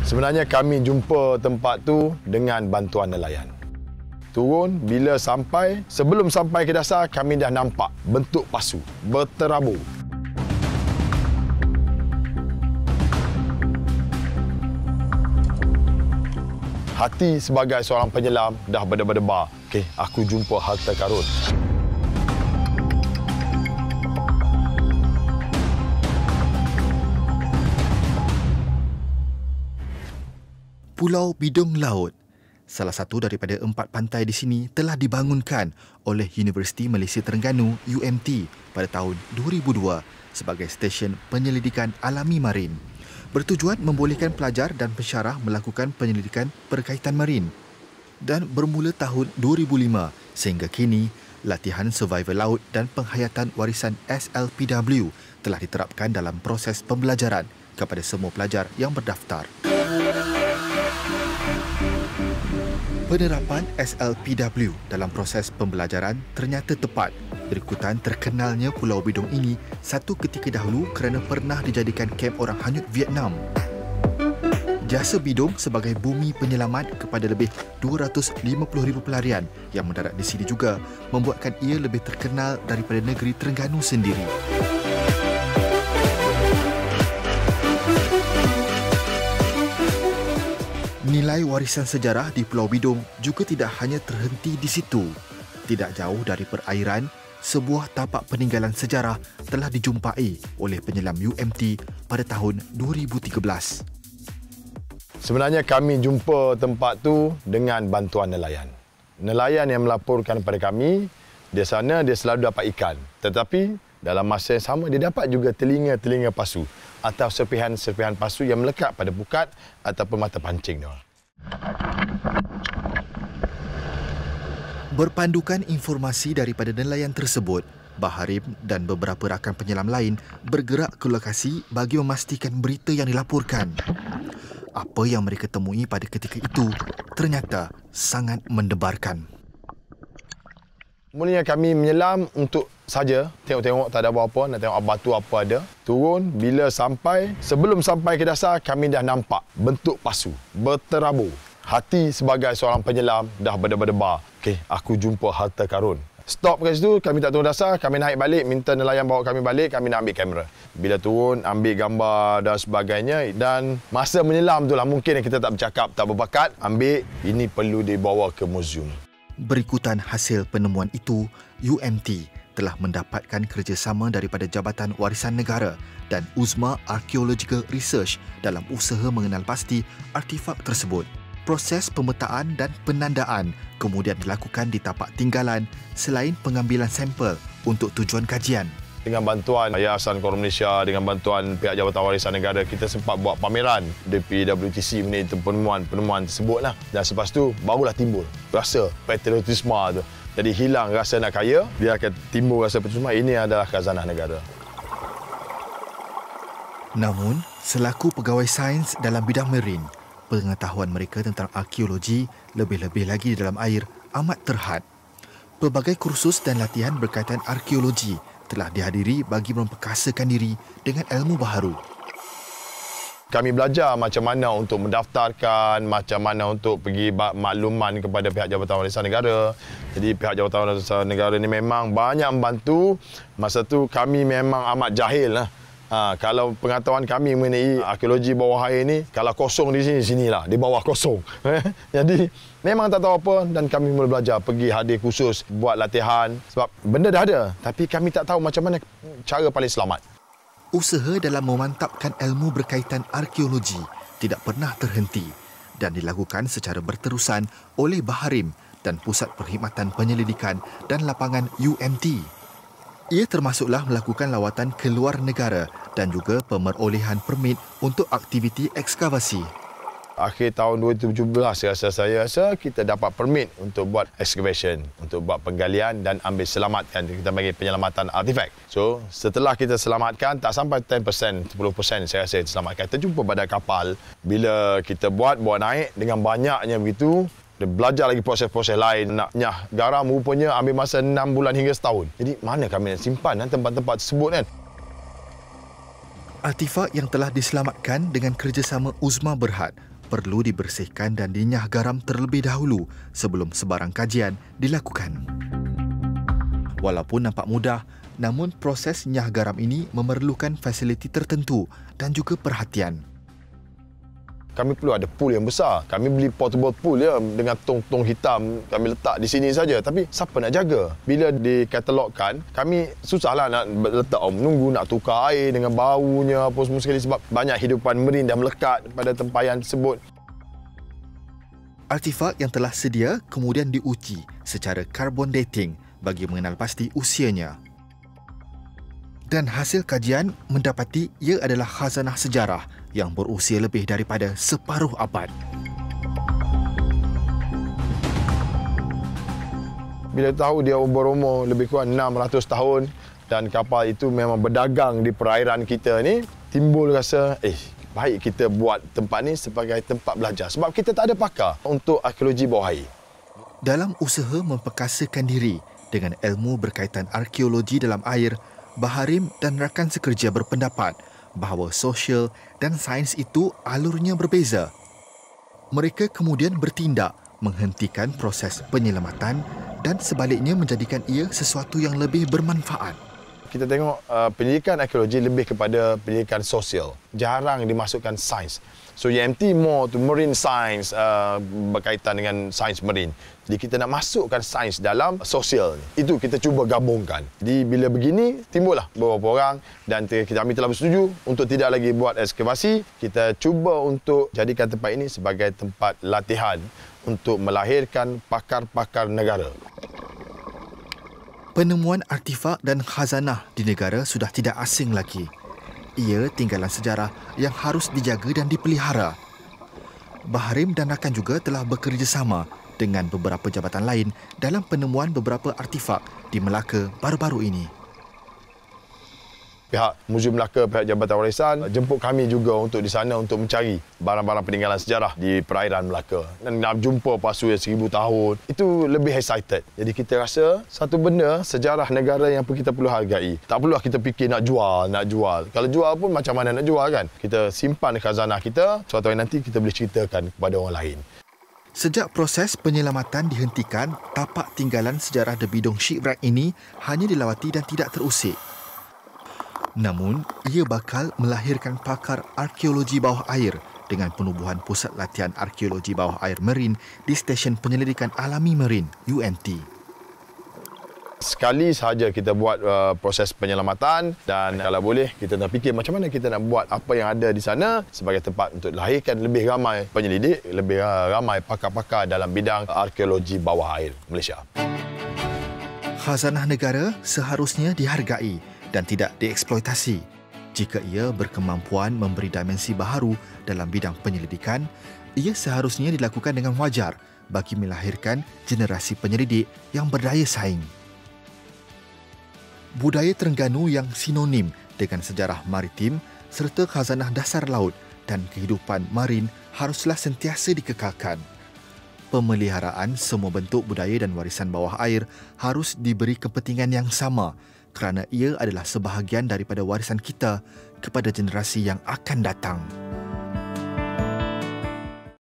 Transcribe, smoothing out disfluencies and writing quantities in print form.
Sebenarnya kami jumpa tempat tu dengan bantuan nelayan. Turun, bila sampai, sebelum sampai ke dasar, kami dah nampak bentuk pasu berterabur. Hati sebagai seorang penyelam dah berdebar-debar. Okey, aku jumpa harta karun. Pulau Bidong Laut, salah satu daripada 4 pantai di sini telah dibangunkan oleh Universiti Malaysia Terengganu UMT pada tahun 2002 sebagai stesen penyelidikan alami marin. Bertujuan membolehkan pelajar dan pensyarah melakukan penyelidikan berkaitan marin. Dan bermula tahun 2005 sehingga kini, latihan survival laut dan penghayatan warisan SLPW telah diterapkan dalam proses pembelajaran kepada semua pelajar yang berdaftar. Penerapan SLPW dalam proses pembelajaran ternyata tepat berikutan terkenalnya Pulau Bidong ini satu ketika dahulu kerana pernah dijadikan kem orang hanyut Vietnam. Jasa Bidong sebagai bumi penyelamat kepada lebih 250,000 pelarian yang mendarat di sini juga membuatkan ia lebih terkenal daripada negeri Terengganu sendiri. Nilai warisan sejarah di Pulau Bidong juga tidak hanya terhenti di situ. Tidak jauh dari perairan, sebuah tapak peninggalan sejarah telah dijumpai oleh penyelam UMT pada tahun 2013. Sebenarnya kami jumpa tempat tu dengan bantuan nelayan. Nelayan yang melaporkan kepada kami, di sana dia selalu dapat ikan. Tetapi dalam masa yang sama dia dapat juga telinga-telinga pasu atau serpihan-serpihan pasu yang melekat pada pukat ataupun mata pancing dia. Berpandukan informasi daripada nelayan tersebut, Baharim dan beberapa rakan penyelam lain bergerak ke lokasi bagi memastikan berita yang dilaporkan. Apa yang mereka temui pada ketika itu ternyata sangat mendebarkan. Mulanya kami menyelam untuk saja tengok-tengok tak ada apa-apa, nak tengok batu apa ada. Turun, bila sampai, sebelum sampai ke dasar kami dah nampak bentuk pasu berterabur. Hati sebagai seorang penyelam dah berdebar-debar. Okey, aku jumpa harta karun. Stop kat situ, kami tak turun dasar, kami naik balik, minta nelayan bawa kami balik, kami nak ambil kamera. Bila turun, ambil gambar dan sebagainya, dan masa menyelam itulah mungkin kita tak bercakap, tak berbakat, ambil, ini perlu dibawa ke muzium. Berikutan hasil penemuan itu, UMT telah mendapatkan kerjasama daripada Jabatan Warisan Negara dan Uzma Archaeological Research dalam usaha mengenal pasti artifak tersebut. Proses pemetaan dan penandaan kemudian dilakukan di tapak tinggalan selain pengambilan sampel untuk tujuan kajian. Dengan bantuan Yayasan Korang Malaysia, dengan bantuan pihak Jabatan Warisan Negara, kita sempat buat pameran di PWTC mengenai penemuan tersebut lah. Dan selepas tu, barulah timbul rasa patriotisme tu. Jadi hilang rasa nak kaya, dia akan timbul rasa patriotisme, ini adalah khazanah negara. Namun, selaku pegawai sains dalam bidang marin, pengetahuan mereka tentang arkeologi, lebih-lebih lagi dalam air, amat terhad. Pelbagai kursus dan latihan berkaitan arkeologi telah dihadiri bagi memperkasakan diri dengan ilmu baharu. Kami belajar macam mana untuk mendaftarkan, macam mana untuk pergi makluman kepada pihak Jabatan Warisan Negara. Jadi pihak Jabatan Warisan Negara ini memang banyak membantu. Masa tu kami memang amat jahil lah. Kalau pengetahuan kami mengenai arkeologi bawah air ni, kalau kosong di sini, sinilah, di bawah kosong. Jadi memang tak tahu apa dan kami mula belajar, pergi hadir khusus, buat latihan. Sebab benda dah ada, tapi kami tak tahu macam mana cara paling selamat. Usaha dalam memantapkan ilmu berkaitan arkeologi tidak pernah terhenti dan dilakukan secara berterusan oleh Baharim dan Pusat Perkhidmatan Penyelidikan dan Lapangan UMT. Ia termasuklah melakukan lawatan ke luar negara dan juga pemerolehan permit untuk aktiviti ekskavasi. Akhir tahun 2017 saya rasa kita dapat permit untuk buat excavation, untuk buat penggalian dan ambil selamatkan, kita panggil penyelamatan artifak. So, setelah kita selamatkan, tak sampai 10%, 10% saya rasa kita selamatkan. Kita jumpa badan kapal, bila kita buat naik dengan banyaknya begitu, belajar lagi proses-proses lain. Nak nyah garam rupanya ambil masa 6 bulan hingga setahun. Jadi mana kami nak simpan tempat-tempat tersebut kan? Artifak yang telah diselamatkan dengan kerjasama Uzma Berhad perlu dibersihkan dan dinyah garam terlebih dahulu sebelum sebarang kajian dilakukan. Walaupun nampak mudah, namun proses nyah garam ini memerlukan fasiliti tertentu dan juga perhatian. Kami perlu ada pool yang besar. Kami beli portable pool ya dengan tong-tong hitam. Kami letak di sini saja. Tapi siapa nak jaga? Bila dikatalogkan, kami susahlah nak letak menunggu, nak tukar air dengan baunya apa semua sekali sebab banyak hidupan marin dah melekat pada tempayan tersebut. Artifak yang telah sedia kemudian diuji secara carbon dating bagi mengenal pasti usianya. Dan hasil kajian mendapati ia adalah khazanah sejarah yang berusia lebih daripada separuh abad. Bila tahu dia berumur lebih kurang 600 tahun dan kapal itu memang berdagang di perairan kita ni, timbul rasa, baik kita buat tempat ni sebagai tempat belajar. Sebab kita tak ada pakar untuk arkeologi bawah air. Dalam usaha memperkasakan diri dengan ilmu berkaitan arkeologi dalam air, Baharim dan rakan sekerja berpendapat bahawa sosial dan sains itu alurnya berbeza. Mereka kemudian bertindak menghentikan proses penyelamatan dan sebaliknya menjadikan ia sesuatu yang lebih bermanfaat. Kita tengok pendidikan arkeologi lebih kepada pendidikan sosial. Jarang dimasukkan sains. So UMT more to marine science berkaitan dengan sains marine. Jadi kita nak masukkan sains dalam sosial. Itu kita cuba gabungkan. Jadi bila begini timbullah beberapa orang dan kami telah bersetuju untuk tidak lagi buat ekskavasi. Kita cuba untuk jadikan tempat ini sebagai tempat latihan untuk melahirkan pakar-pakar negara. Penemuan artifak dan khazanah di negara sudah tidak asing lagi. Ia tinggalan sejarah yang harus dijaga dan dipelihara. Baharim dan rakan juga telah bekerjasama dengan beberapa jabatan lain dalam penemuan beberapa artifak di Melaka baru-baru ini. Pihak Muzium Melaka, pihak Jabatan Warisan jemput kami juga untuk di sana untuk mencari barang-barang peninggalan sejarah di perairan Melaka. Dan nak jumpa pasu yang 1000 tahun, itu lebih excited. Jadi kita rasa satu benda sejarah negara yang kita perlu hargai. Tak perlu kita fikir nak jual. Kalau jual pun macam mana nak jual kan? Kita simpan khazanah kita, suatu hari nanti kita boleh ceritakan kepada orang lain. Sejak proses penyelamatan dihentikan, tapak tinggalan sejarah The Bidong Shipwreck ini hanya dilawati dan tidak terusik. Namun, ia bakal melahirkan pakar arkeologi bawah air dengan penubuhan Pusat Latihan Arkeologi Bawah Air Marine di Stesen Penyelidikan Alami Marine, UMT. Sekali sahaja kita buat proses penyelamatan dan kalau boleh kita nak fikir macam mana kita nak buat apa yang ada di sana sebagai tempat untuk lahirkan lebih ramai penyelidik, lebih ramai pakar-pakar dalam bidang arkeologi bawah air Malaysia. Khazanah negara seharusnya dihargai dan tidak dieksploitasi. Jika ia berkemampuan memberi dimensi baharu dalam bidang penyelidikan, ia seharusnya dilakukan dengan wajar bagi melahirkan generasi penyelidik yang berdaya saing. Budaya Terengganu yang sinonim dengan sejarah maritim serta khazanah dasar laut dan kehidupan marin haruslah sentiasa dikekalkan. Pemeliharaan semua bentuk budaya dan warisan bawah air harus diberi kepentingan yang sama kerana ia adalah sebahagian daripada warisan kita kepada generasi yang akan datang.